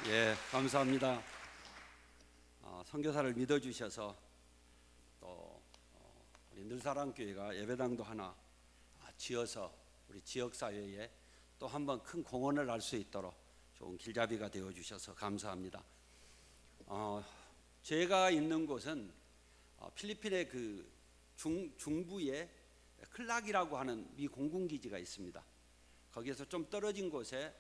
예, 감사합니다. 선교사를 믿어주셔서 또 우리 늘사랑교회가 예배당도 하나 지어서 우리 지역사회에 또 한 번 큰 공헌을 할 수 있도록 좋은 길잡이가 되어주셔서 감사합니다. 제가 있는 곳은 필리핀의 그 중부에 클락이라고 하는 미 공군기지가 있습니다. 거기에서 좀 떨어진 곳에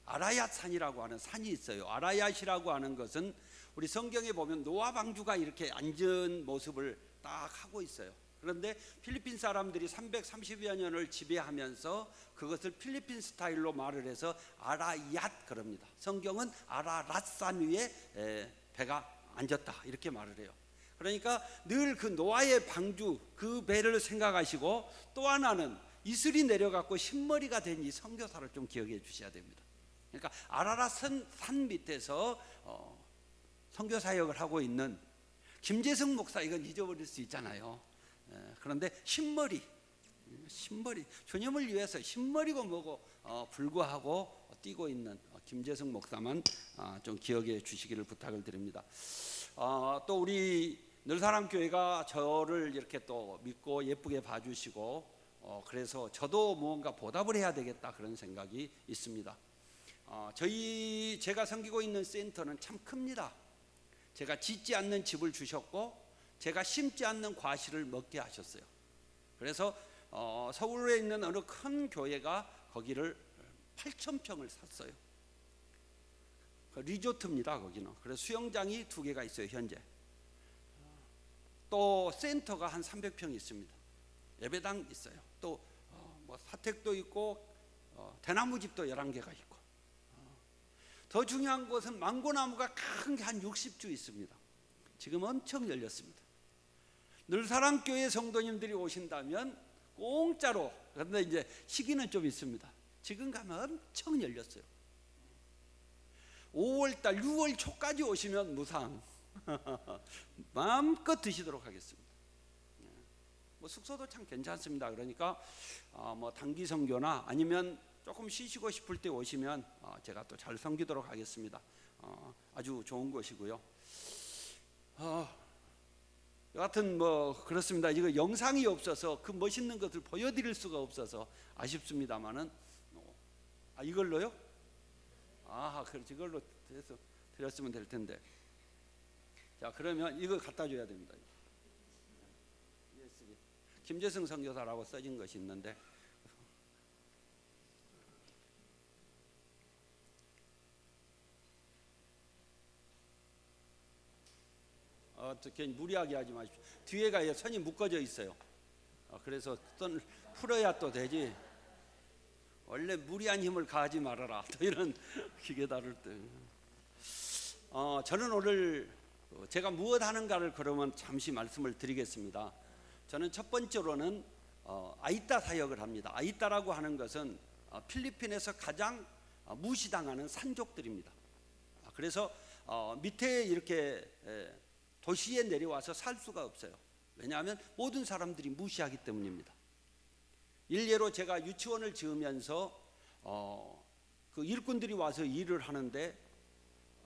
아라얏 산이라고 하는 산이 있어요. 아라얏이라고 하는 것은 우리 성경에 보면 노아 방주가 이렇게 앉은 모습을 딱 하고 있어요. 그런데 필리핀 사람들이 330여 년을 지배하면서 그것을 필리핀 스타일로 말을 해서 아라얏 그럽니다. 성경은 아라랏 산 위에 배가 앉았다 이렇게 말을 해요. 그러니까 늘 그 노아의 방주 그 배를 생각하시고, 또 하나는 이슬이 내려갖고 흰머리가 된 이 선교사를 좀 기억해 주셔야 됩니다. 그러니까 아라랏 산 밑에서 선교 사역을 하고 있는 김재승 목사, 이건 잊어버릴 수 있잖아요. 그런데 흰머리 주님을 위해서 흰머리고 뭐고 불구하고 뛰고 있는 김재승 목사만 좀 기억해 주시기를 부탁을 드립니다. 또 우리 늘사랑교회가 저를 이렇게 또 믿고 예쁘게 봐주시고, 그래서 저도 무언가 보답을 해야 되겠다 그런 생각이 있습니다. 제가 섬기고 있는 센터는 참 큽니다. 제가 짓지 않는 집을 주셨고, 제가 심지 않는 과실을 먹게 하셨어요. 그래서 서울에 있는 어느 큰 교회가 거기를 8,000평을 샀어요. 리조트입니다 거기는. 그래서 수영장이 2개가 있어요 현재. 또 센터가 한 300평 있습니다. 예배당 있어요. 또 뭐 사택도 있고 대나무집도 11개가 있고, 더 중요한 것은 망고나무가 큰 게 한 60주 있습니다. 지금 엄청 열렸습니다. 늘사랑교회 성도님들이 오신다면 공짜로, 그런데 이제 시기는 좀 있습니다. 지금 가면 엄청 열렸어요. 5월달 6월 초까지 오시면 무상 마음껏 드시도록 하겠습니다. 뭐 숙소도 참 괜찮습니다. 그러니까 뭐 단기 선교나 아니면 조금 쉬시고 싶을 때 오시면 제가 또 잘 섬기도록 하겠습니다. 아주 좋은 곳이고요. 여하튼 뭐 그렇습니다. 이거 영상이 없어서 그 멋있는 것을 보여드릴 수가 없어서 아쉽습니다만은, 이걸로요? 그렇지, 이걸로 드렸으면 될 텐데. 자, 그러면 이거 갖다 줘야 됩니다. 김재승 선교사라고 써진 것이 있는데, 어떻게 무리하게 하지 마십시오. 뒤에가 선이 묶어져 있어요. 그래서 선 풀어야 또 되지. 원래 무리한 힘을 가하지 말아라, 또 이런 기계 다룰 때. 저는 오늘 제가 무엇 하는가를 그러면 잠시 말씀을 드리겠습니다. 저는 첫 번째로는 아이따 사역을 합니다. 아이따라고 하는 것은 필리핀에서 가장 무시당하는 산족들입니다. 그래서 밑에 이렇게 도시에 내려와서 살 수가 없어요. 왜냐하면 모든 사람들이 무시하기 때문입니다. 일례로 제가 유치원을 지으면서 그 일꾼들이 와서 일을 하는데,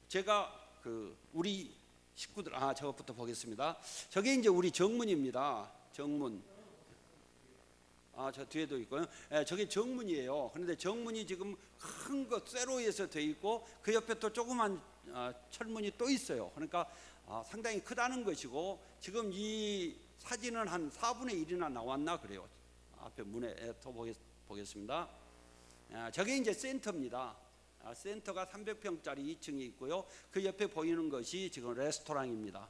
제가 우리 식구들, 저것부터 보겠습니다. 저게 이제 우리 정문입니다. 정문. 저 뒤에도 있고요. 저게 정문이에요. 그런데 정문이 지금 큰 거 쇠로에서 돼 있고, 그 옆에 또 조그만 철문이 또 있어요. 그러니까 상당히 크다는 것이고, 지금 이 사진은 한 4분의 1이나 나왔나 그래요. 앞에 문에 더 보겠습니다. 저게 이제 센터입니다. 센터가 300평짜리 2층이 있고요. 그 옆에 보이는 것이 지금 레스토랑입니다.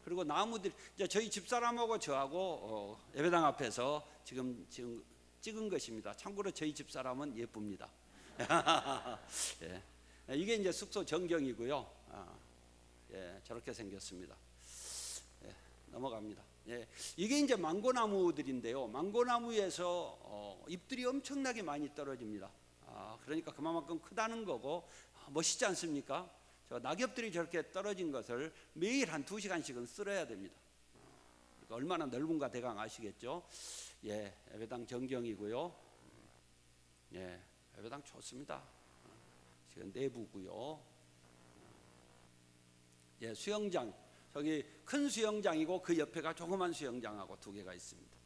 그리고 나무들, 이제 저희 집사람하고 저하고 예배당 앞에서 지금 찍은 것입니다. 참고로 저희 집사람은 예쁩니다. 예. 이게 이제 숙소 전경이고요. 저렇게 생겼습니다. 넘어갑니다. 이게 이제 망고나무들인데요. 망고나무에서 잎들이 엄청나게 많이 떨어집니다. 그러니까 그만큼 크다는 거고, 멋있지 않습니까? 저 낙엽들이 저렇게 떨어진 것을 매일 한 2시간씩은 쓸어야 됩니다. 그러니까 얼마나 넓은가 대강 아시겠죠? 예배당 전경이고요. 예배당 좋습니다. 지금 내부고요. 예, 수영장 저기 큰 수영장이고 그 옆에가 조그만 수영장하고 두 개가 있습니다.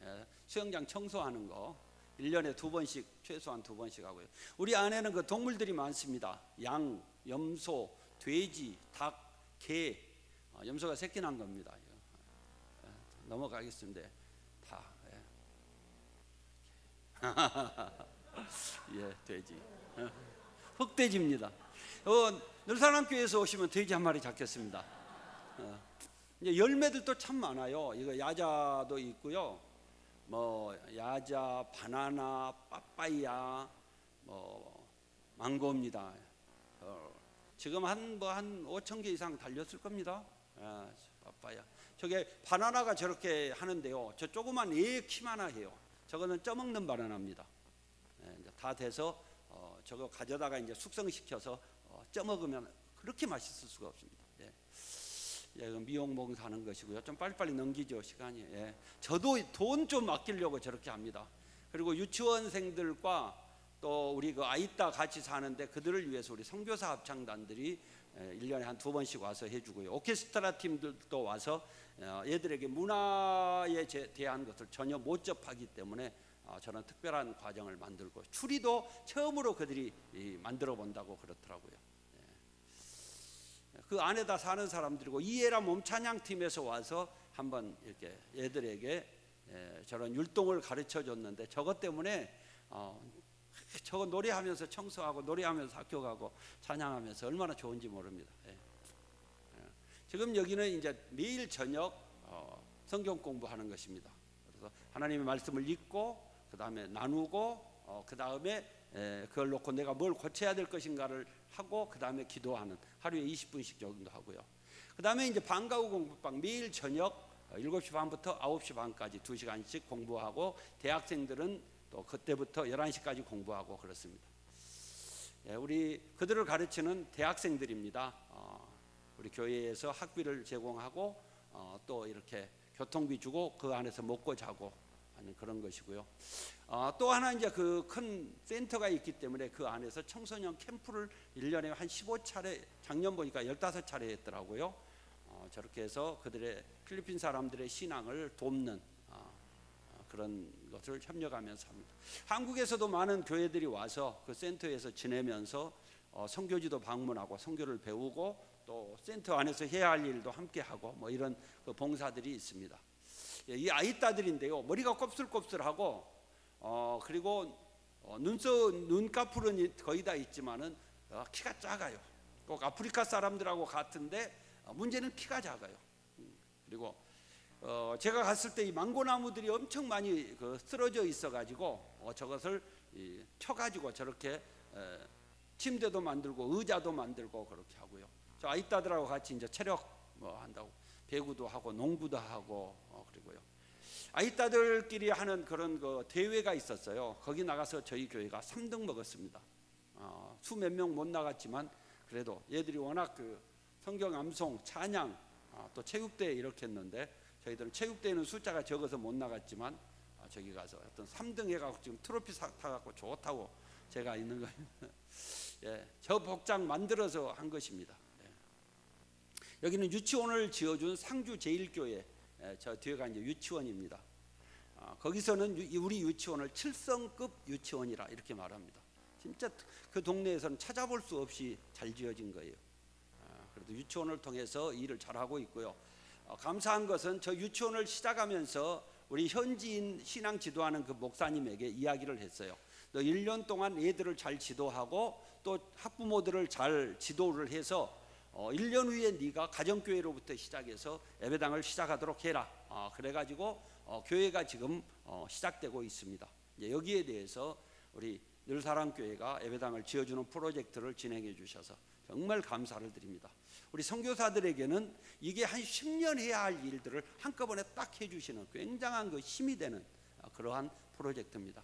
예, 수영장 청소하는 거 1년에 2번씩 최소한 2번씩 하고요. 우리 안에는 그 동물들이 많습니다. 양, 염소, 돼지, 닭, 개. 염소가 새끼 난 겁니다. 넘어가겠습니다. 다. 예, 돼지. 흑돼지입니다. 늘사랑교회에서 오시면 돼지 한 마리 잡겠습니다. 이제 열매들도 참 많아요. 이거 야자도 있고요. 뭐 야자, 바나나, 빠빠이야, 뭐 망고입니다. 지금 한 5,000개 이상 달렸을 겁니다. 빠빠이야. 저게 바나나가 저렇게 하는데요. 저 조그만 애 키만 해요. 저거는 쪄먹는 바나나입니다. 이제 다 돼서 저거 가져다가 이제 숙성시켜서 쪄먹으면 그렇게 맛있을 수가 없습니다. 미용봉 사는 것이고요. 좀 빨리빨리 넘기죠 시간이. 저도 돈 좀 아끼려고 저렇게 합니다. 그리고 유치원생들과 또 우리 그 아이따 같이 사는데 그들을 위해서 우리 선교사 합창단들이 1년에 한 2번씩 와서 해주고요. 오케스트라 팀들도 와서 얘들에게 문화에 대한 것을 전혀 못 접하기 때문에 저는 특별한 과정을 만들고 추리도 처음으로 그들이 만들어 본다고 그렇더라고요. 그 안에다 사는 사람들이고 이에라 몸찬양 팀에서 와서 한번 이렇게 얘들에게 저런 율동을 가르쳐 줬는데 저것 때문에 저거 노래하면서 청소하고 노래하면서 학교 가고 찬양하면서 얼마나 좋은지 모릅니다. 지금 여기는 이제 매일 저녁 성경 공부하는 것입니다. 그래서 하나님의 말씀을 읽고 그 다음에 나누고 그 다음에 그걸 놓고 내가 뭘 고쳐야 될 것인가를 하고 그 다음에 기도하는 하루에 20분씩 정도 하고요. 그 다음에 이제 방과 후 공부방 매일 저녁 7시 반부터 9시 반까지 2시간씩 공부하고 대학생들은 또 그때부터 11시까지 공부하고 그렇습니다. 우리 그들을 가르치는 대학생들입니다. 우리 교회에서 학비를 제공하고 또 이렇게 교통비 주고 그 안에서 먹고 자고 하는 그런 것이고요. 또 하나 이제 그 큰 센터가 있기 때문에 그 안에서 청소년 캠프를 1년에 한 15차례 작년 보니까 15차례 했더라고요. 저렇게 해서 그들의 필리핀 사람들의 신앙을 돕는 그런 것을 협력하면서 합니다. 한국에서도 많은 교회들이 와서 그 센터에서 지내면서 선교지도 방문하고 선교를 배우고 또 센터 안에서 해야 할 일도 함께 하고 뭐 이런 그 봉사들이 있습니다. 이 아이따들인데요. 머리가 곱슬곱슬하고 그리고 눈꺼풀은 거의 다 있지만은 키가 작아요. 꼭 아프리카 사람들하고 같은데 문제는 키가 작아요. 그리고 제가 갔을 때 이 망고나무들이 엄청 많이 쓰러져 있어가지고 저것을 쳐가지고 저렇게 침대도 만들고 의자도 만들고 그렇게 하고요. 저 아이따들하고 같이 이제 체력 뭐 한다고 배구도 하고 농구도 하고 그리고요. 아이따들끼리 하는 그런 그 대회가 있었어요. 거기 나가서 저희 교회가 3등 먹었습니다. 수 몇 명 못 나갔지만 그래도 얘들이 워낙 그 성경 암송, 찬양, 또 체육대회 이렇게 했는데 저희들은 체육대회는 숫자가 적어서 못 나갔지만 저기 가서 어떤 3등 해가지고 지금 트로피 타갖고 좋다고 제가 있는 거예요. 저 복장 만들어서 한 것입니다. 여기는 유치원을 지어준 상주 제일교회 저 뒤에가 이제 유치원입니다. 거기서는 우리 유치원을 7성급 유치원이라 이렇게 말합니다. 진짜 그 동네에서는 찾아볼 수 없이 잘 지어진 거예요. 그래도 유치원을 통해서 일을 잘하고 있고요. 감사한 것은 저 유치원을 시작하면서 우리 현지인 신앙 지도하는 그 목사님에게 이야기를 했어요. 너 1년 동안 애들을 잘 지도하고 또 학부모들을 잘 지도를 해서 1년 후에 네가 가정교회로부터 시작해서 예배당을 시작하도록 해라. 그래가지고 교회가 지금 시작되고 있습니다. 여기에 대해서 우리 늘사랑교회가 예배당을 지어주는 프로젝트를 진행해 주셔서 정말 감사를 드립니다. 우리 선교사들에게는 이게 한 10년 해야 할 일들을 한꺼번에 딱 해주시는 굉장한 그 힘이 되는 그러한 프로젝트입니다.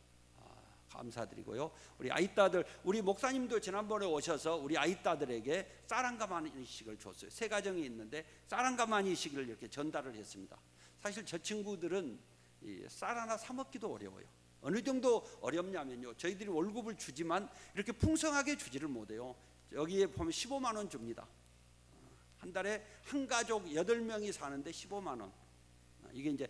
감사드리고요. 우리 아이따들, 우리 목사님도 지난번에 오셔서 우리 아이따들에게 쌀 한 가마니씩을 줬어요. 세 가정이 있는데 쌀 한 가마니씩을 이렇게 전달을 했습니다. 사실 저 친구들은 쌀 하나 사 먹기도 어려워요. 어느 정도 어렵냐면요, 저희들이 월급을 주지만 이렇게 풍성하게 주지를 못해요. 여기에 보면 15만 원 줍니다. 한 달에 한 가족 8명이 사는데 15만 원. 이게 이제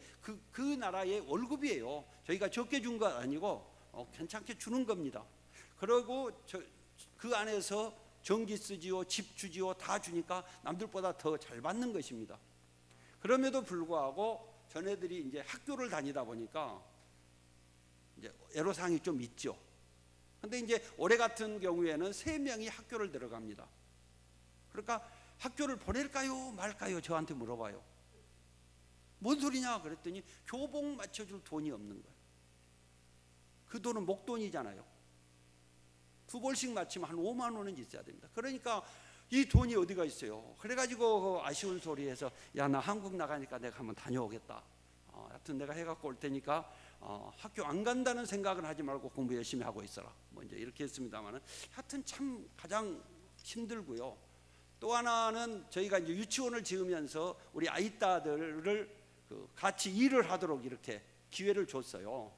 그 나라의 월급이에요. 저희가 적게 준 거 아니고 괜찮게 주는 겁니다. 그리고 그 안에서 전기 쓰지요, 집 주지요, 다 주니까 남들보다 더 잘 받는 것입니다. 그럼에도 불구하고 전애들이 이제 학교를 다니다 보니까 이제 애로사항이 좀 있죠. 근데 이제 올해 같은 경우에는 3명이 학교를 들어갑니다. 그러니까 학교를 보낼까요 말까요 저한테 물어봐요. 뭔 소리냐 그랬더니 교복 맞춰줄 돈이 없는 거예요. 그 돈은 목돈이잖아요. 2벌씩 맞추면 한 5만 원은 있어야 됩니다. 그러니까 이 돈이 어디가 있어요. 그래가지고 아쉬운 소리해서 야, 나 한국 나가니까 내가 한번 다녀오겠다. 하여튼 내가 해갖고 올 테니까 학교 안 간다는 생각은 하지 말고 공부 열심히 하고 있어라. 뭐 이제 이렇게 했습니다만은 하여튼 참 가장 힘들고요. 또 하나는 저희가 이제 유치원을 지으면서 우리 아이따들을 같이 일을 하도록 이렇게 기회를 줬어요.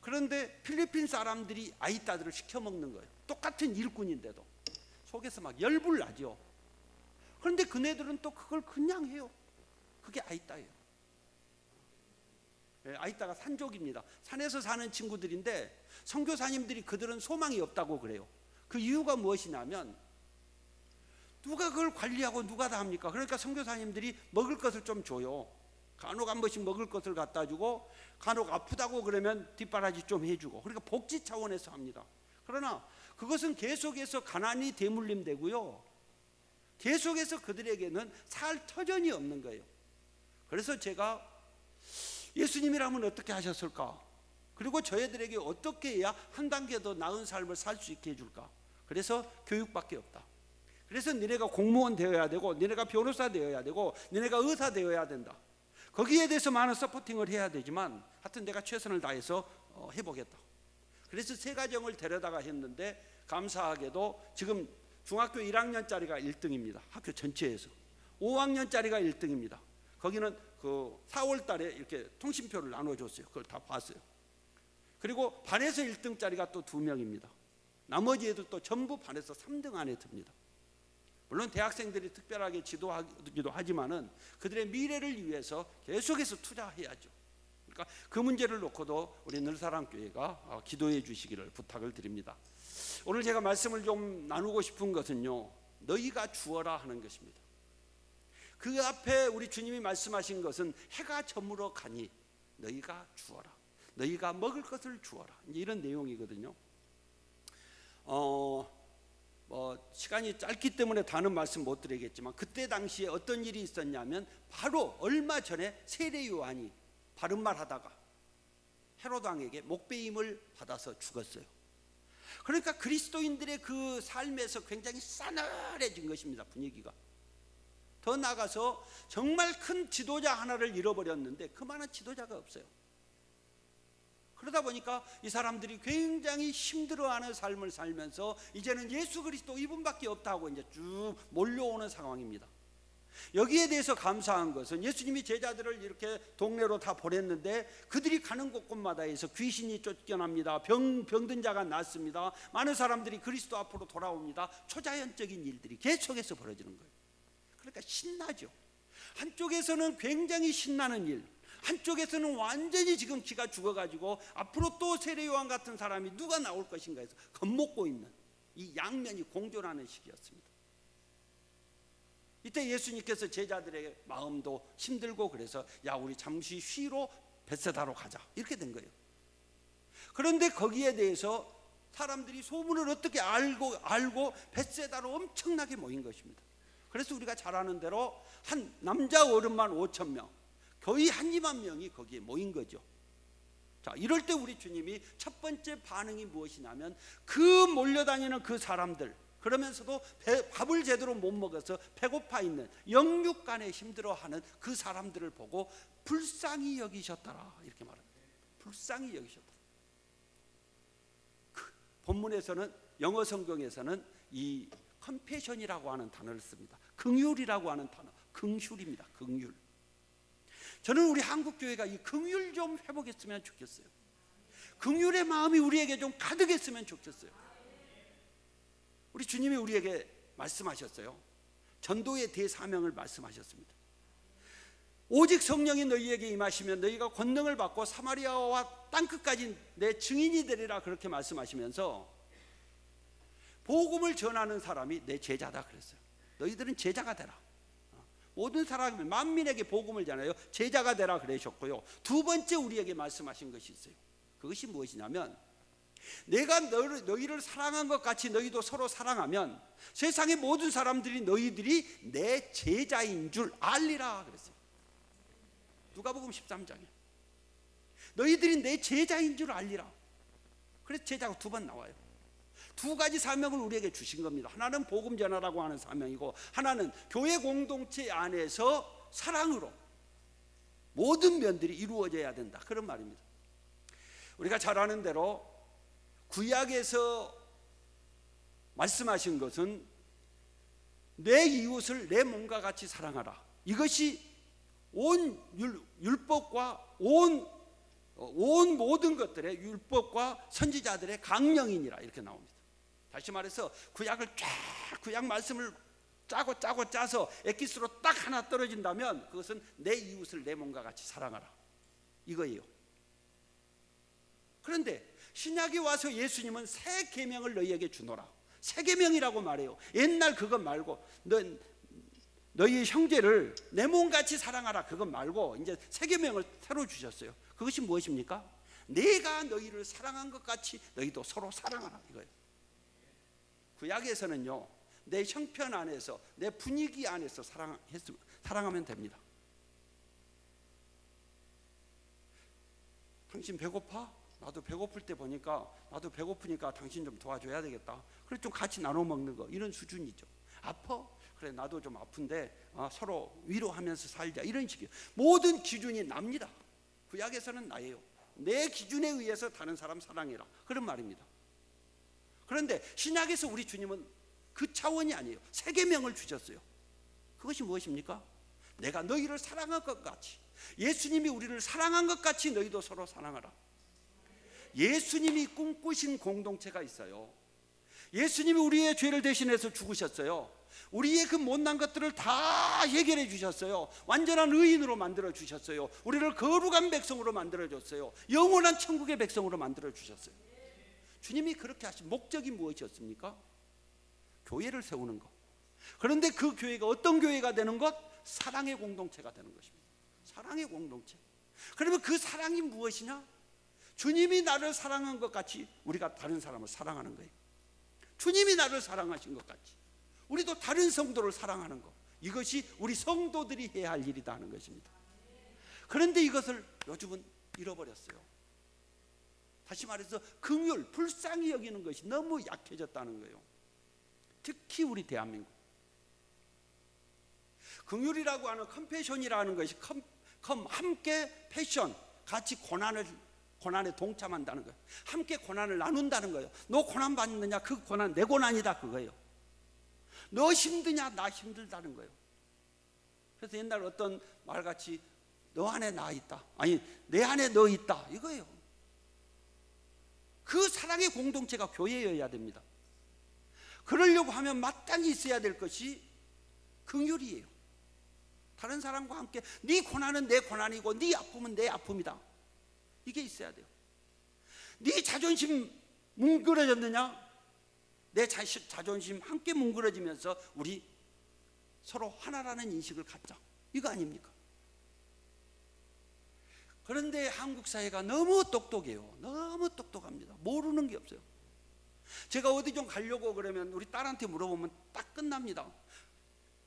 그런데 필리핀 사람들이 아이따들을 시켜 먹는 거예요. 똑같은 일꾼인데도 속에서 막 열불 나죠. 그런데 그네들은 또 그걸 그냥 해요. 그게 아이따예요. 아이따가 산족입니다. 산에서 사는 친구들인데 선교사님들이 그들은 소망이 없다고 그래요. 그 이유가 무엇이냐면 누가 그걸 관리하고 누가 다 합니까? 그러니까 선교사님들이 먹을 것을 좀 줘요. 간혹 한 번씩 먹을 것을 갖다 주고, 간혹 아프다고 그러면 뒷바라지 좀 해주고, 그러니까 복지 차원에서 합니다. 그러나 그것은 계속해서 가난이 대물림되고요, 계속해서 그들에게는 살 터전이 없는 거예요. 그래서 제가 예수님이라면 어떻게 하셨을까? 그리고 저희들에게 어떻게 해야 한 단계 더 나은 삶을 살 수 있게 해줄까? 그래서 교육밖에 없다. 그래서 너네가 공무원 되어야 되고, 너네가 변호사 되어야 되고, 너네가 의사 되어야 된다. 거기에 대해서 많은 서포팅을 해야 되지만 하여튼 내가 최선을 다해서 해보겠다. 그래서 3가정을 데려다가 했는데 감사하게도 지금 중학교 1학년짜리가 1등입니다. 학교 전체에서. 5학년짜리가 1등입니다. 거기는 그 4월 달에 이렇게 통신표를 나눠줬어요. 그걸 다 봤어요. 그리고 반에서 1등짜리가 또 2명입니다. 나머지 애들 또 전부 반에서 3등 안에 듭니다. 물론 대학생들이 특별하게 지도하기도 하지만은 그들의 미래를 위해서 계속해서 투자해야죠. 그러니까 그 문제를 놓고도 우리 늘사랑교회가 기도해 주시기를 부탁을 드립니다. 오늘 제가 말씀을 좀 나누고 싶은 것은요, 너희가 주어라 하는 것입니다. 그 앞에 우리 주님이 말씀하신 것은 해가 저물어 가니 너희가 주어라, 너희가 먹을 것을 주어라, 이런 내용이거든요. 시간이 짧기 때문에 다는 말씀 못 드리겠지만 그때 당시에 어떤 일이 있었냐면 바로 얼마 전에 세례 요한이 바른 말 하다가 헤롯 왕에게 목베임을 받아서 죽었어요. 그러니까 그리스도인들의 그 삶에서 굉장히 싸늘해진 것입니다. 분위기가. 더 나아가서 정말 큰 지도자 하나를 잃어버렸는데 그만한 지도자가 없어요. 그러다 보니까 이 사람들이 굉장히 힘들어하는 삶을 살면서 이제는 예수 그리스도 이분밖에 없다고 이제 쭉 몰려오는 상황입니다. 여기에 대해서 감사한 것은 예수님이 제자들을 이렇게 동네로 다 보냈는데 그들이 가는 곳곳마다에서 귀신이 쫓겨납니다. 병든 자가 낫습니다. 많은 사람들이 그리스도 앞으로 돌아옵니다. 초자연적인 일들이 계속해서 벌어지는 거예요. 그러니까 신나죠. 한쪽에서는 굉장히 신나는 일, 한쪽에서는 완전히 지금 기가 죽어가지고 앞으로 또 세례요한 같은 사람이 누가 나올 것인가 해서 겁먹고 있는 이 양면이 공존하는 시기였습니다. 이때 예수님께서 제자들의 마음도 힘들고 그래서 야, 우리 잠시 쉬러 벳세다로 가자, 이렇게 된 거예요. 그런데 거기에 대해서 사람들이 소문을 어떻게 알고 벳세다로 엄청나게 모인 것입니다. 그래서 우리가 잘 아는 대로 한 남자 어른만 5,000명, 거의 1,2만 명이 거기에 모인 거죠. 자, 이럴 때 우리 주님이 첫 번째 반응이 무엇이냐면 그 몰려다니는 그 사람들, 그러면서도 밥을 제대로 못 먹어서 배고파 있는 영육간에 힘들어하는 그 사람들을 보고 불쌍히 여기셨더라, 이렇게 말합니다. 불쌍히 여기셨더라. 본문에서는, 영어 성경에서는 이 컴패션이라고 하는 단어를 씁니다. 긍휼이라고 하는 단어, 긍휼입니다. 긍휼. 저는 우리 한국교회가 이 긍휼 좀 회복했으면 좋겠어요. 긍휼의 마음이 우리에게 좀 가득했으면 좋겠어요. 우리 주님이 우리에게 말씀하셨어요. 전도의 대사명을 말씀하셨습니다. 오직 성령이 너희에게 임하시면 너희가 권능을 받고 사마리아와 땅끝까지 내 증인이 되리라, 그렇게 말씀하시면서 복음을 전하는 사람이 내 제자다 그랬어요. 너희들은 제자가 되라. 모든 사람이 만민에게 복음을 전하여 제자가 되라 그러셨고요. 두 번째 우리에게 말씀하신 것이 있어요. 그것이 무엇이냐면, 내가 너희를 사랑한 것 같이 너희도 서로 사랑하면 세상의 모든 사람들이 너희들이 내 제자인 줄 알리라 그랬어요. 누가복음 13장에 너희들이 내 제자인 줄 알리라. 그래서 제자가 두 번 나와요. 두 가지 사명을 우리에게 주신 겁니다. 하나는 복음 전하라고 하는 사명이고, 하나는 교회 공동체 안에서 사랑으로 모든 면들이 이루어져야 된다, 그런 말입니다. 우리가 잘 아는 대로 구약에서 말씀하신 것은 내 이웃을 내 몸과 같이 사랑하라. 이것이 온 율법과 온 모든 것들의 율법과 선지자들의 강령이니라, 이렇게 나옵니다. 다시 말해서 구약 말씀을 짜서 엑기스로 딱 하나 떨어진다면 그것은 내 이웃을 내 몸과 같이 사랑하라, 이거예요. 그런데 신약에 와서 예수님은 새 계명을 너희에게 주노라, 새 계명이라고 말해요. 옛날 그것 말고 너희 형제를 내 몸같이 사랑하라, 그것 말고 이제 새 계명을 새로 주셨어요. 그것이 무엇입니까? 내가 너희를 사랑한 것 같이 너희도 서로 사랑하라, 이거예요. 구약에서는요, 내 형편 안에서 내 분위기 안에서 사랑하면 됩니다. 당신 배고파? 나도 배고플 때 보니까 나도 배고프니까 당신 좀 도와줘야 되겠다. 그래 좀 같이 나눠 먹는 거, 이런 수준이죠. 아파? 그래 나도 좀 아픈데 서로 위로하면서 살자, 이런 식이에요. 모든 기준이 납니다. 구약에서는 나예요. 내 기준에 의해서 다른 사람 사랑해라, 그런 말입니다. 그런데 신약에서 우리 주님은 그 차원이 아니에요. 새 계명을 주셨어요. 그것이 무엇입니까? 내가 너희를 사랑한 것 같이, 예수님이 우리를 사랑한 것 같이 너희도 서로 사랑하라. 예수님이 꿈꾸신 공동체가 있어요. 예수님이 우리의 죄를 대신해서 죽으셨어요. 우리의 그 못난 것들을 다 해결해 주셨어요. 완전한 의인으로 만들어 주셨어요. 우리를 거룩한 백성으로 만들어 줬어요. 영원한 천국의 백성으로 만들어 주셨어요. 주님이 그렇게 하신 목적이 무엇이었습니까? 교회를 세우는 것. 그런데 그 교회가 어떤 교회가 되는 것? 사랑의 공동체가 되는 것입니다. 사랑의 공동체. 그러면 그 사랑이 무엇이냐? 주님이 나를 사랑한 것 같이 우리가 다른 사람을 사랑하는 거예요. 주님이 나를 사랑하신 것 같이 우리도 다른 성도를 사랑하는 것, 이것이 우리 성도들이 해야 할 일이다 하는 것입니다. 그런데 이것을 요즘은 잃어버렸어요. 다시 말해서 긍휼, 불쌍히 여기는 것이 너무 약해졌다는 거예요. 특히 우리 대한민국. 긍휼이라고 하는 컴패션이라는 것이 함께 패션, 같이 고난에 동참한다는 거예요. 함께 고난을 나눈다는 거예요. 너 고난 받느냐? 그 고난 내 고난이다, 그거예요. 너 힘드냐? 나 힘들다는 거예요. 그래서 옛날 어떤 말같이 너 안에 나 있다, 아니 내 안에 너 있다, 이거예요. 그 사랑의 공동체가 교회여야 됩니다. 그러려고 하면 마땅히 있어야 될 것이 긍휼이에요. 다른 사람과 함께 네 고난은 내 고난이고 네 아픔은 내 아픔이다, 이게 있어야 돼요. 네 자존심 뭉그러졌느냐? 내 자존심 함께 뭉그러지면서 우리 서로 하나라는 인식을 갖자, 이거 아닙니까? 그런데 한국 사회가 너무 똑똑해요. 너무 똑똑합니다. 모르는 게 없어요. 제가 어디 좀 가려고 그러면 우리 딸한테 물어보면 딱 끝납니다.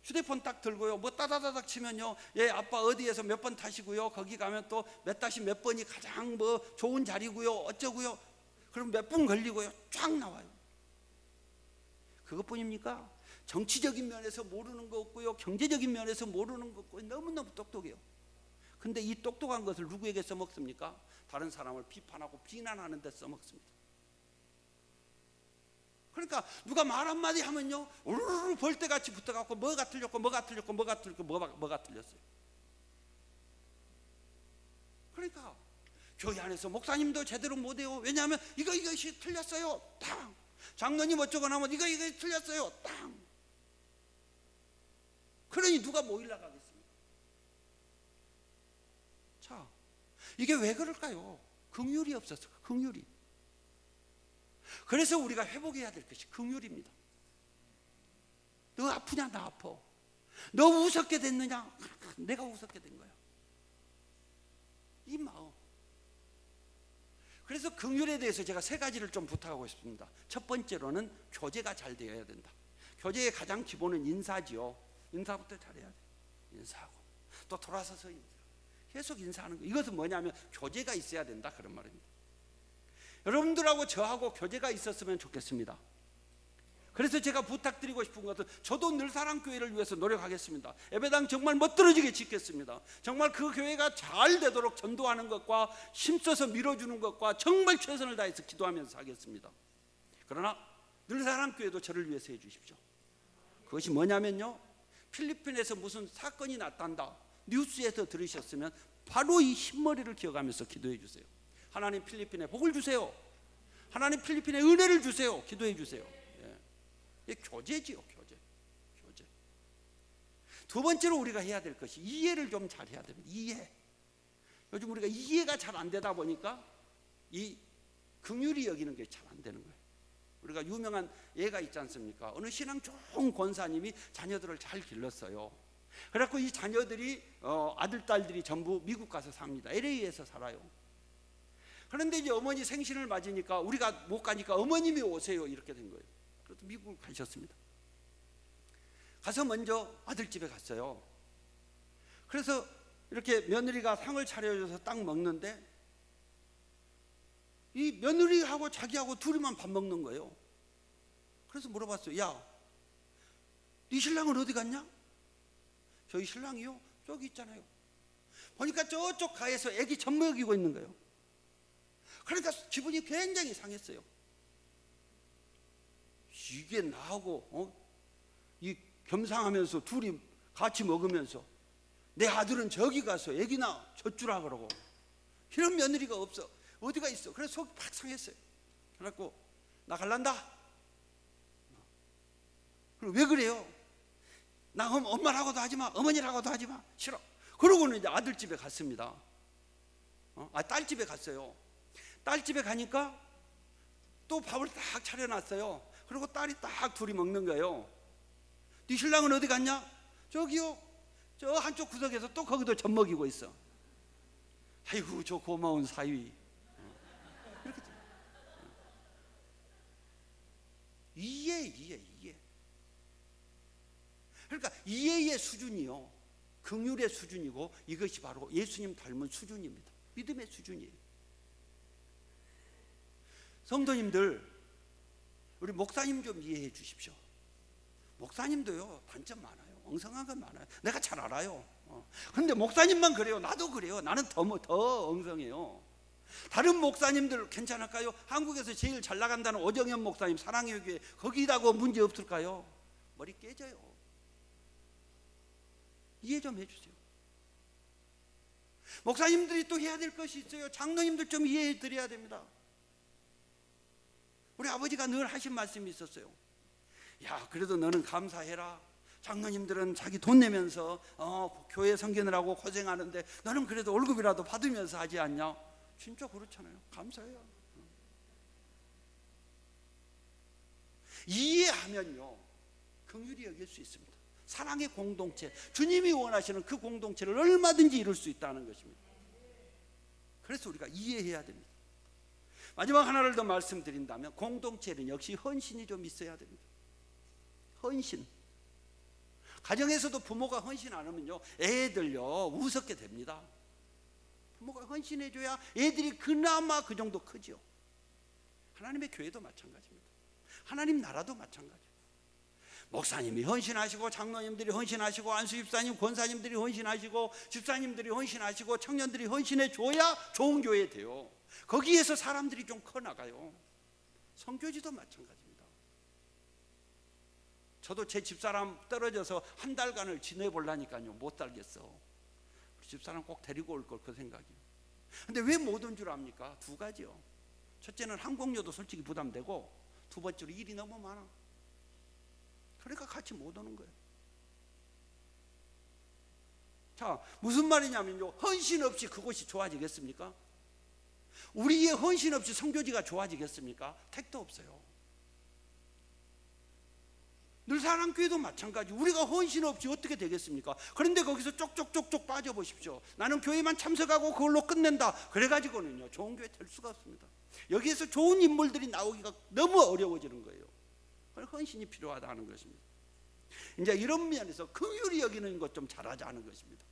휴대폰 딱 들고요, 뭐 따다다닥 치면요, 예 아빠 어디에서 몇 번 타시고요, 거기 가면 또 몇 다시 몇 번이 가장 뭐 좋은 자리고요, 어쩌고요, 그럼 몇 분 걸리고요, 쫙 나와요. 그것뿐입니까? 정치적인 면에서 모르는 거 없고요, 경제적인 면에서 모르는 거 없고요, 너무너무 똑똑해요. 근데 이 똑똑한 것을 누구에게 써먹습니까? 다른 사람을 비판하고 비난하는 데 써먹습니다. 그러니까 누가 말 한마디 하면요, 우르르 벌떼같이 붙어갖고 뭐가 틀렸고 뭐가 틀렸고 뭐가 틀렸어요. 그러니까 교회 안에서 목사님도 제대로 못해요. 왜냐하면 이것이 틀렸어요. 탕. 장로님 어쩌고 나면 이것이 틀렸어요. 탕. 그러니 누가 모이려 가겠습니까? 자, 이게 왜 그럴까요? 긍휼이 없어서. 긍휼이. 그래서 우리가 회복해야 될 것이 긍휼입니다. 너 아프냐? 나 아파. 너 우습게 됐느냐? 내가 우습게 된 거야. 이 마음. 그래서 긍휼에 대해서 제가 세 가지를 좀 부탁하고 싶습니다. 첫 번째로는 교제가 잘 되어야 된다. 교제의 가장 기본은 인사지요. 인사부터 잘해야 돼. 인사하고 또 돌아서서 인사. 계속 인사하는 거. 이것은 뭐냐면 교제가 있어야 된다 그런 말입니다. 여러분들하고 저하고 교제가 있었으면 좋겠습니다. 그래서 제가 부탁드리고 싶은 것은 저도 늘 사랑교회를 위해서 노력하겠습니다. 예배당 정말 멋들어지게 짓겠습니다. 정말 그 교회가 잘 되도록 전도하는 것과 힘써서 밀어주는 것과 정말 최선을 다해서 기도하면서 하겠습니다. 그러나 늘 사랑교회도 저를 위해서 해주십시오. 그것이 뭐냐면요, 필리핀에서 무슨 사건이 났단다 뉴스에서 들으셨으면 바로 이 흰머리를 기억하면서 기도해 주세요. 하나님 필리핀에 복을 주세요. 하나님 필리핀에 은혜를 주세요. 기도해 주세요. 이게 교제지요. 교제. 두 번째로 우리가 해야 될 것이 이해를 좀 잘 해야 됩니다. 이해. 요즘 우리가 이해가 잘 안 되다 보니까 이 긍휼히 여기는 게 잘 안 되는 거예요. 우리가 유명한 예가 있지 않습니까? 어느 신앙 좋은 권사님이 자녀들을 잘 길렀어요. 그래갖고 이 자녀들이 아들 딸들이 전부 미국 가서 삽니다. LA에서 살아요. 그런데 이제 어머니 생신을 맞으니까 우리가 못 가니까 어머님이 오세요 이렇게 된 거예요. 그래서 미국을 가셨습니다. 가서 먼저 아들 집에 갔어요. 그래서 이렇게 며느리가 상을 차려줘서 딱 먹는데 이 며느리하고 자기하고 둘이만 밥 먹는 거예요. 그래서 물어봤어요. 야, 네 신랑은 어디 갔냐? 저희 신랑이요? 저기 있잖아요. 보니까 저쪽 가에서 애기 젖 먹이고 있는 거예요. 그러니까 기분이 굉장히 상했어요. 이게 나하고 이 겸상하면서 둘이 같이 먹으면서 내 아들은 저기 가서 애기나 젖주라 그러고 이런 며느리가 없어. 어디가 있어? 그래서 속이 팍 상했어요. 그래갖고 나 갈란다. 그럼 왜 그래요? 나 엄마라고도 하지 마, 어머니라고도 하지 마. 싫어. 그러고는 이제 아들 집에 갔습니다. 딸 집에 갔어요. 딸 집에 가니까 또 밥을 딱 차려놨어요. 그리고 딸이 딱 둘이 먹는 거예요. 네 신랑은 어디 갔냐? 저기요. 저 한쪽 구석에서 또 거기도 젖 먹이고 있어. 아이고 저 고마운 사위. 이렇게 이해. 그러니까 이해의 수준이요, 긍휼의 수준이고 이것이 바로 예수님 닮은 수준입니다. 믿음의 수준이에요. 성도님들, 우리 목사님 좀 이해해 주십시오. 목사님도요 단점 많아요. 엉성한 건 많아요. 내가 잘 알아요. 그런데 목사님만 그래요. 나도 그래요. 나는 더 엉성해요. 다른 목사님들 괜찮을까요? 한국에서 제일 잘 나간다는 오정현 목사님 사랑의 교회 거기다고 문제 없을까요? 머리 깨져요. 이해 좀 해주세요. 목사님들이 또 해야 될 것이 있어요. 장로님들 좀 이해해 드려야 됩니다. 우리 아버지가 늘 하신 말씀이 있었어요. 야, 그래도 너는 감사해라. 장로님들은 자기 돈 내면서 교회 섬기느라고 고생하는데 너는 그래도 월급이라도 받으면서 하지 않냐? 진짜 그렇잖아요. 감사해요. 이해하면요 긍휼히 여길 수 있습니다. 사랑의 공동체, 주님이 원하시는 그 공동체를 얼마든지 이룰 수 있다는 것입니다. 그래서 우리가 이해해야 됩니다. 마지막 하나를 더 말씀드린다면 공동체는 역시 헌신이 좀 있어야 됩니다. 헌신. 가정에서도 부모가 헌신 안 하면요 애들요 우습게 됩니다. 부모가 헌신해줘야 애들이 그나마 그 정도 크죠. 하나님의 교회도 마찬가지입니다. 하나님 나라도 마찬가지입니다. 목사님이 헌신하시고 장로님들이 헌신하시고 안수집사님 권사님들이 헌신하시고 집사님들이 헌신하시고 청년들이 헌신해줘야 좋은 교회 돼요. 거기에서 사람들이 좀 커나가요. 성교지도 마찬가지입니다. 저도 제 집사람 떨어져서 한 달간을 지내보려니까요 못 살겠어. 집사람 꼭 데리고 올 걸 그 생각이에요. 근데 왜 못 온 줄 압니까? 두 가지요. 첫째는 항공료도 솔직히 부담되고, 두 번째로 일이 너무 많아. 그러니까 같이 못 오는 거예요. 자, 무슨 말이냐면요, 헌신 없이 그곳이 좋아지겠습니까? 우리의 헌신 없이 선교지가 좋아지겠습니까? 택도 없어요. 늘사랑교회도 마찬가지. 우리가 헌신 없이 어떻게 되겠습니까? 그런데 거기서 쪽쪽쪽쪽 빠져보십시오. 나는 교회만 참석하고 그걸로 끝낸다, 그래가지고는요 좋은 교회 될 수가 없습니다. 여기에서 좋은 인물들이 나오기가 너무 어려워지는 거예요. 헌신이 필요하다는 것입니다. 이제 이런 면에서 긍휼히 여기는 것 좀 잘하자는 것입니다.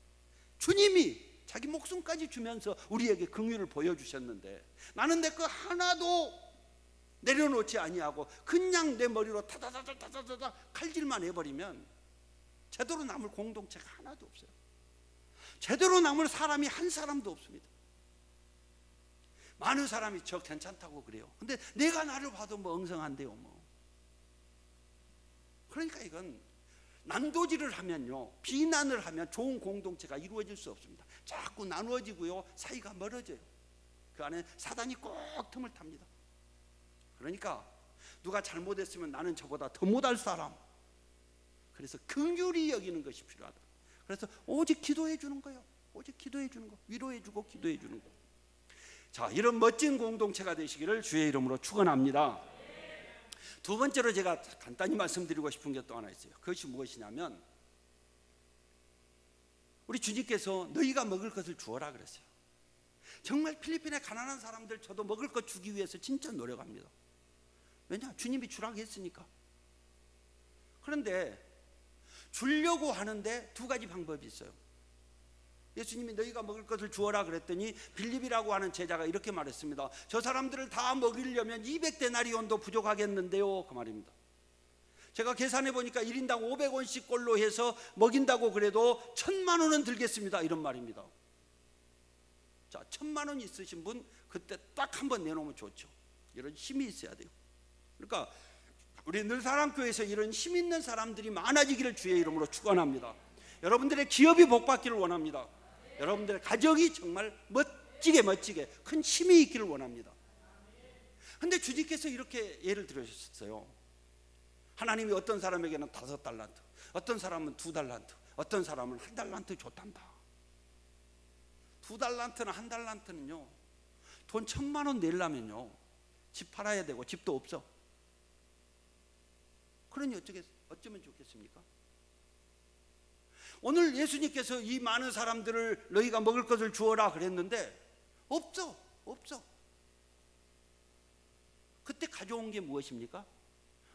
주님이 자기 목숨까지 주면서 우리에게 긍휼을 보여주셨는데, 나는 내 거 하나도 내려놓지 아니하고 그냥 내 머리로 타다다다다다다 칼질만 해버리면 제대로 남을 공동체가 하나도 없어요. 제대로 남을 사람이 한 사람도 없습니다. 많은 사람이 저 괜찮다고 그래요. 근데 내가 나를 봐도 뭐 엉성한데요 뭐. 그러니까 이건 난도질을 하면요, 비난을 하면 좋은 공동체가 이루어질 수 없습니다. 자꾸 나누어지고요, 사이가 멀어져요. 그 안에 사단이 꼭 틈을 탑니다. 그러니까 누가 잘못했으면 나는 저보다 더 못할 사람, 그래서 긍휼히 여기는 것이 필요하다. 그래서 오직 기도해 주는 거예요. 오직 기도해 주는 거, 위로해 주고 기도해 주는 거. 자, 이런 멋진 공동체가 되시기를 주의 이름으로 축원합니다. 두 번째로 제가 간단히 말씀드리고 싶은 게 또 하나 있어요. 그것이 무엇이냐면, 우리 주님께서 너희가 먹을 것을 주어라 그랬어요. 정말 필리핀의 가난한 사람들 저도 먹을 것 주기 위해서 진짜 노력합니다. 왜냐? 주님이 주라고 했으니까. 그런데 주려고 하는데 두 가지 방법이 있어요. 예수님이 너희가 먹을 것을 주어라 그랬더니 빌립이라고 하는 제자가 이렇게 말했습니다. 저 사람들을 다 먹이려면 200데나리온도 부족하겠는데요, 그 말입니다. 제가 계산해 보니까 1인당 500원씩 꼴로 해서 먹인다고 그래도 1000만 원은 들겠습니다, 이런 말입니다. 자, 1000만 원 있으신 분 그때 딱 한 번 내놓으면 좋죠. 이런 힘이 있어야 돼요. 그러니까 우리 늘사랑교회에서 이런 힘 있는 사람들이 많아지기를 주의 이름으로 축원합니다. 여러분들의 기업이 복받기를 원합니다. 여러분들의 가정이 정말 멋지게 큰 힘이 있기를 원합니다. 그런데 주님께서 이렇게 예를 들으셨어요. 하나님이 어떤 사람에게는 5달란트, 어떤 사람은 2달란트, 어떤 사람은 1달란트 줬단다. 2달란트나 1달란트는요, 돈 1000만 원 내려면요 집 팔아야 되고 집도 없어. 그러니 어쩌면 좋겠습니까? 오늘 예수님께서 이 많은 사람들을 너희가 먹을 것을 주어라 그랬는데 없어. 그때 가져온 게 무엇입니까?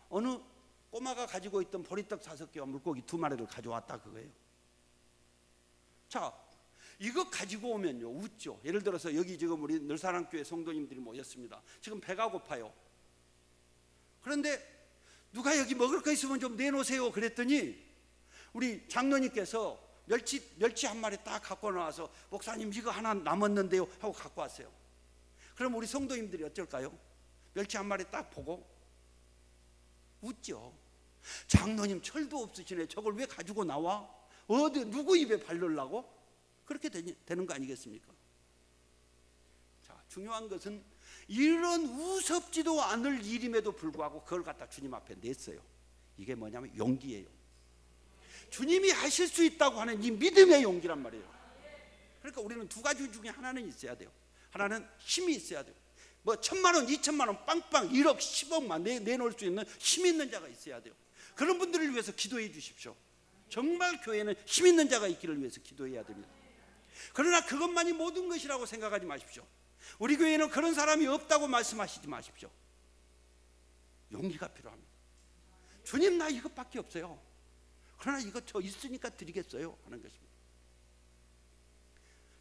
어느 꼬마가 가지고 있던 보리떡 5개와 물고기 2마리를 가져왔다 그거예요. 자, 이거 가지고 오면요 웃죠. 예를 들어서 여기 지금 우리 늘사랑교회 성도님들이 모였습니다. 지금 배가 고파요. 그런데 누가 여기 먹을 거 있으면 좀 내놓으세요 그랬더니 우리 장로님께서 멸치 한 마리 딱 갖고 나와서 목사님 이거 하나 남았는데요 하고 갖고 왔어요. 그럼 우리 성도님들이 어쩔까요? 멸치 한 마리 딱 보고 웃죠. 장로님 철도 없으시네, 저걸 왜 가지고 나와? 어디 누구 입에 바르려고? 그렇게 되는 거 아니겠습니까? 자, 중요한 것은 이런 우습지도 않을 일임에도 불구하고 그걸 갖다 주님 앞에 냈어요. 이게 뭐냐면 용기예요. 주님이 하실 수 있다고 하는 이 믿음의 용기란 말이에요. 그러니까 우리는 두 가지 중에 하나는 있어야 돼요. 하나는 힘이 있어야 돼요. 뭐 1000만 원, 2000만 원 빵빵 1억, 10억만 내놓을 수 있는 힘 있는 자가 있어야 돼요. 그런 분들을 위해서 기도해 주십시오. 정말 교회는 힘 있는 자가 있기를 위해서 기도해야 됩니다. 그러나 그것만이 모든 것이라고 생각하지 마십시오. 우리 교회는 그런 사람이 없다고 말씀하시지 마십시오. 용기가 필요합니다. 주님 나 이것밖에 없어요. 그러나 이거 저 있으니까 드리겠어요 하는 것입니다.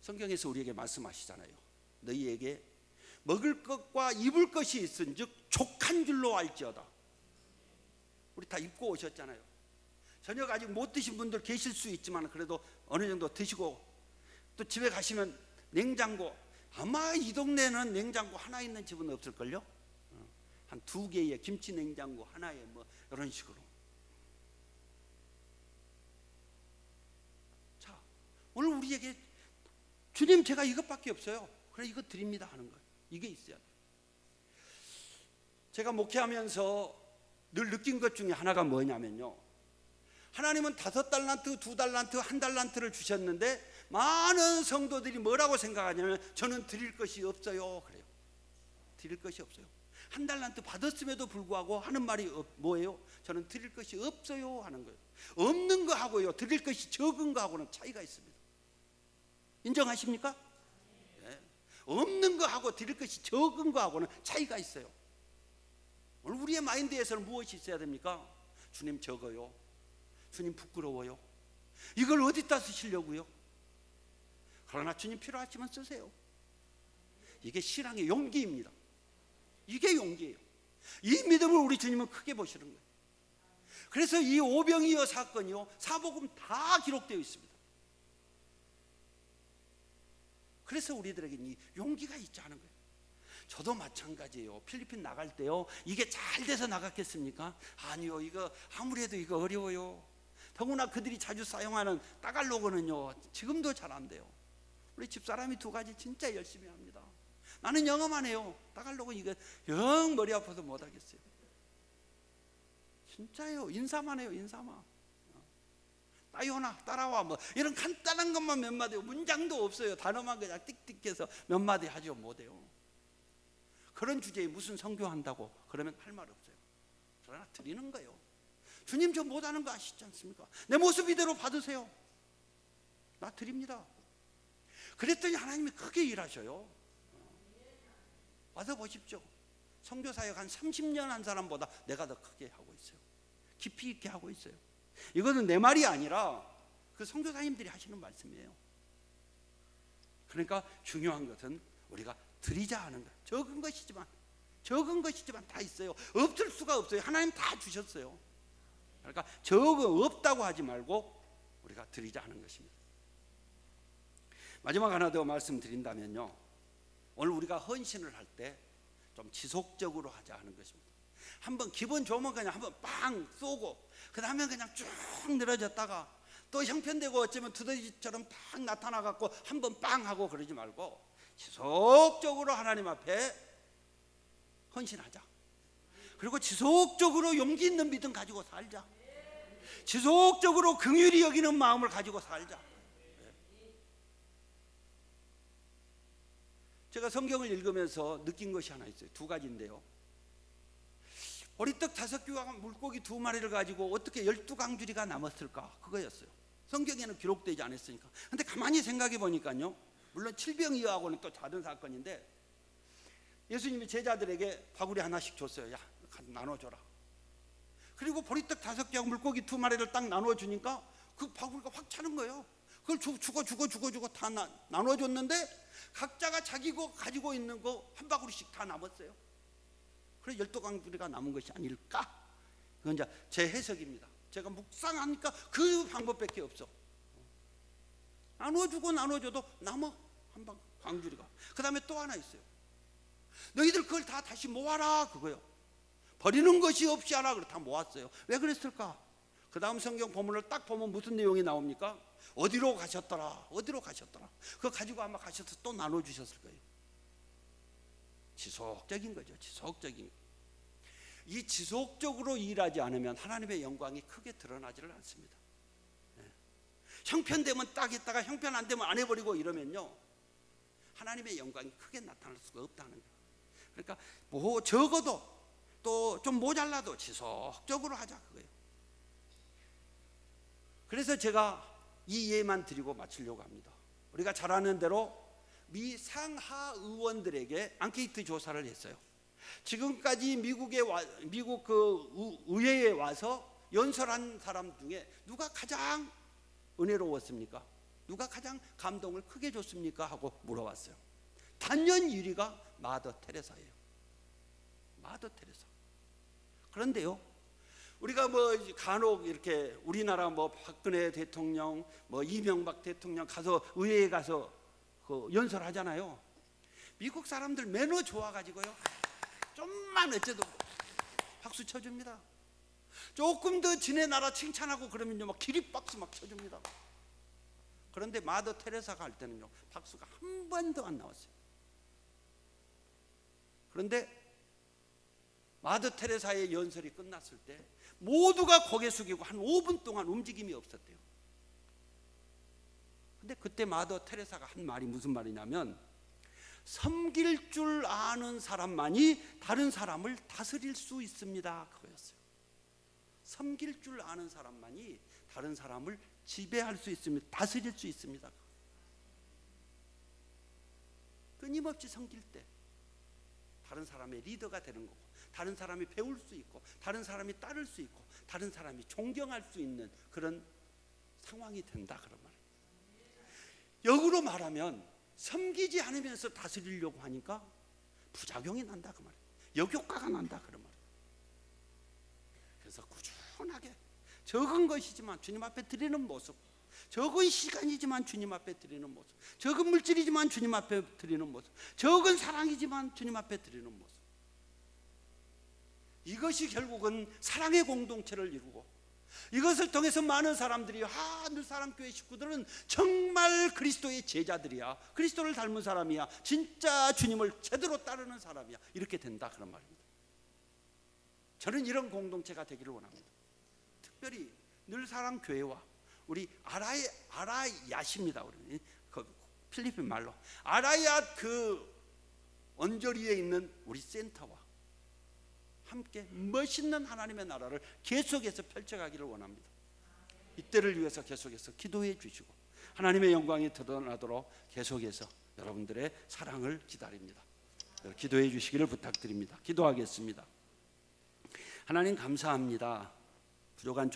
성경에서 우리에게 말씀하시잖아요. 너희에게 먹을 것과 입을 것이 있은즉 족한 줄로 알지어다. 우리 다 입고 오셨잖아요. 저녁 아직 못 드신 분들 계실 수 있지만 그래도 어느 정도 드시고 또 집에 가시면 냉장고, 아마 이 동네는 냉장고 하나 있는 집은 없을걸요. 한 2개의 김치 냉장고 하나에 뭐 이런 식으로. 자, 오늘 우리에게 주님 제가 이것밖에 없어요. 그래 이거 드립니다 하는 거예요. 이게 있어야 돼요. 제가 목회하면서 늘 느낀 것 중에 하나가 뭐냐면요, 하나님은 5달란트, 2달란트, 1달란트를 주셨는데 많은 성도들이 뭐라고 생각하냐면 저는 드릴 것이 없어요 그래요. 드릴 것이 없어요. 1달란트 받았음에도 불구하고 하는 말이 뭐예요? 저는 드릴 것이 없어요 하는 거예요. 없는 거하고요 드릴 것이 적은 거하고는 차이가 있습니다. 인정하십니까? 네. 없는 거하고 드릴 것이 적은 거하고는 차이가 있어요. 오늘 우리의 마인드에서는 무엇이 있어야 됩니까? 주님 적어요, 주님 부끄러워요, 이걸 어디다 쓰시려고요? 그러나 주님 필요하시면 쓰세요. 이게 신앙의 용기입니다. 이게 용기예요. 이 믿음을 우리 주님은 크게 보시는 거예요. 그래서 이 오병이어 사건이요 사복음 다 기록되어 있습니다. 그래서 우리들에게는 이 용기가 있지 않은 거예요. 저도 마찬가지예요. 필리핀 나갈 때요 이게 잘 돼서 나갔겠습니까? 아니요, 이거 아무래도 이거 어려워요. 더구나 그들이 자주 사용하는 따갈로그는요 지금도 잘 안 돼요. 우리 집사람이 2가지 진짜 열심히 합니다. 나는 영어만 해요. 따갈로그 이거 영 머리 아파서 못 하겠어요. 진짜예요. 인사만 해요. 인사만. 따요나 따라와 뭐 이런 간단한 것만 몇 마디, 문장도 없어요. 단어만 그냥 띡띡해서 몇 마디 하죠. 못해요. 그런 주제에 무슨 선교한다고 그러면 할 말 없어요. 그러나 드리는 거예요. 주님 저 못하는 거 아시지 않습니까? 내 모습 이대로 받으세요. 나 드립니다. 그랬더니 하나님이 크게 일하셔요. 와서 보십시오. 선교사역 한 30년 한 사람보다 내가 더 크게 하고 있어요. 깊이 있게 하고 있어요. 이거는 내 말이 아니라 그 선교사님들이 하시는 말씀이에요. 그러니까 중요한 것은 우리가 드리자 하는 거예요. 적은 것이지만 다 있어요. 없을 수가 없어요. 하나님 다 주셨어요. 그러니까 없다고 하지 말고 우리가 드리자 하는 것입니다. 마지막 하나 더 말씀드린다면요, 오늘 우리가 헌신을 할 때 좀 지속적으로 하자 하는 것입니다. 한번 기분 좋으면 그냥 한번 빵 쏘고 그 다음에 그냥 쭉 늘어졌다가 또 형편되고 어쩌면 두더지처럼 팍 나타나갖고 한번 빵 하고 그러지 말고 지속적으로 하나님 앞에 헌신하자. 그리고 지속적으로 용기 있는 믿음 가지고 살자. 지속적으로 긍휼히 여기는 마음을 가지고 살자. 제가 성경을 읽으면서 느낀 것이 하나 있어요. 2가지인데요. 보리떡 5개와 물고기 2마리를 가지고 어떻게 12강줄이가 남았을까? 그거였어요. 성경에는 기록되지 않았으니까. 근데 가만히 생각해 보니까요, 물론 칠병이어하고는 또 다른 사건인데 예수님이 제자들에게 바구리 하나씩 줬어요. 야, 나눠줘라. 그리고 보리떡 5개하고 물고기 2마리를 딱 나눠주니까 그 바구리가 확 차는 거예요. 그걸 주고 다 나눠줬는데 각자가 자기 거 가지고 있는 거 한 바구리씩 다 남았어요. 그래서 12강줄이가 남은 것이 아닐까? 그건 이제 제 해석입니다. 제가 묵상하니까 그 방법밖에 없어. 나눠줘도 남아 한 강줄이가. 그 다음에 또 하나 있어요. 너희들 그걸 다 다시 모아라 그거요. 버리는 것이 없이 하라. 그래 다 모았어요. 왜 그랬을까? 그 다음 성경 본문을 딱 보면 무슨 내용이 나옵니까? 어디로 가셨더라. 그거 가지고 아마 가셔서 또 나눠주셨을 거예요. 지속적인 거죠. 이 지속적으로 일하지 않으면 하나님의 영광이 크게 드러나지를 않습니다. 형편되면 딱 했다가 형편 안 되면 안 해버리고 이러면요, 하나님의 영광이 크게 나타날 수가 없다는 거예요. 그러니까 뭐 적어도 또 좀 모자라도 지속적으로 하자 그거예요. 그래서 제가 이 예만 드리고 마치려고 합니다. 우리가 잘 아는 대로 미 상하 의원들에게 앙케이트 조사를 했어요. 지금까지 미국 그 의회에 와서 연설한 사람 중에 누가 가장 은혜로웠습니까? 누가 가장 감동을 크게 줬습니까? 하고 물어봤어요. 단연 1위가 마더 테레사예요. 마더 테레사. 그런데요, 우리가 뭐 간혹 이렇게 우리나라 뭐 박근혜 대통령, 뭐 이명박 대통령 가서 의회에 가서 그 연설하잖아요. 미국 사람들 매너 좋아가지고요, 좀만 어째도 박수 쳐줍니다. 조금 더 지네 나라 칭찬하고 그러면요 막 기립박수 막 쳐줍니다. 그런데 마더 테레사가 할 때는요 박수가 한 번도 안 나왔어요. 그런데 마더 테레사의 연설이 끝났을 때 모두가 고개 숙이고 한 5분 동안 움직임이 없었대요. 근데 그때 마더 테레사가 한 말이 무슨 말이냐면, 섬길 줄 아는 사람만이 다른 사람을 다스릴 수 있습니다, 그거였어요. 섬길 줄 아는 사람만이 다른 사람을 지배할 수 있습니다, 다스릴 수 있습니다. 끊임없이 섬길 때 다른 사람의 리더가 되는 거고, 다른 사람이 배울 수 있고, 다른 사람이 따를 수 있고, 다른 사람이 존경할 수 있는 그런 상황이 된다, 그런 말이에요. 역으로 말하면 섬기지 않으면서 다스리려고 하니까 부작용이 난다, 그 말이에요. 역효과가 난다, 그런 말이에요. 그래서 꾸준하게 적은 것이지만 주님 앞에 드리는 모습, 적은 시간이지만 주님 앞에 드리는 모습, 적은 물질이지만 주님 앞에 드리는 모습, 적은 사랑이지만 주님 앞에 드리는 모습, 이것이 결국은 사랑의 공동체를 이루고, 이것을 통해서 많은 사람들이 늘사랑교회 식구들은 정말 그리스도의 제자들이야, 그리스도를 닮은 사람이야, 진짜 주님을 제대로 따르는 사람이야, 이렇게 된다, 그런 말입니다. 저는 이런 공동체가 되기를 원합니다. 특별히 늘사랑교회와 우리 아라야십니다. 우리 그 필리핀 말로 아라야 그 언저리에 있는 우리 센터와 함께 멋있는 하나님의 나라를 계속해서 펼쳐가기를 원합니다. 이때를 위해서 계속해서 기도해 주시고 하나님의 영광이 드러나도록 계속해서 여러분들의 사랑을 기다립니다. 기도해 주시기를 부탁드립니다. 기도하겠습니다. 하나님 감사합니다. 부족한